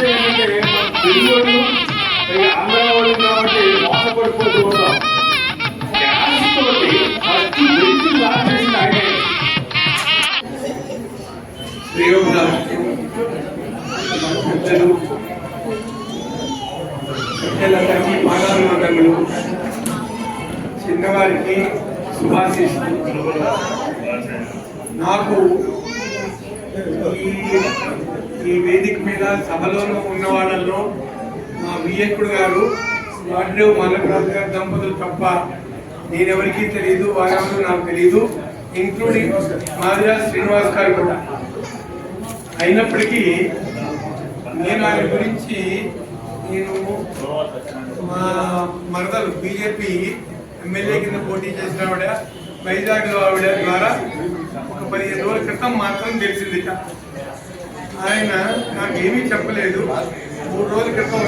విషయం ఏంటంటే తెలుగు ఆంధ్ర వాళ్ళు కాబట్టి మోసపడిపోతూ ఉంటాం. డ్యాన్స్ తోటి ఫస్ట్ బెంచ్ లాంచ్ చేసిన ఆయనే. పెద్దలందరికీ పాదాభివందనములు. చిన్నవారికి శుభాశీస్సులు. నాకు ఈ వేదిక మీద సభలోనూ ఉన్న వాళ్ళల్లో మా వియ్యకుడు గారు, వాటిలో మల్లప్రసాద్ గారు దంపతులు తప్ప నేనెవరికీ తెలియదు, వారెవరు నాకు తెలియదు, ఇంక్లూడింగ్ మాదిరా శ్రీనివాస్ గారు కూడా. అయినప్పటికీ నేను ఆయన గురించి మా మరదలు బీజేపీ ఎమ్మెల్యే కింద పోటీ చేసిన ఆవిడ, వైజాగ్లో ఆవిడ ద్వారా ఒక 15 రోజుల క్రితం మాత్రం తెలిసింది. ఆయన నాకేమీ చెప్పలేదు. 3 రోజుల క్రితం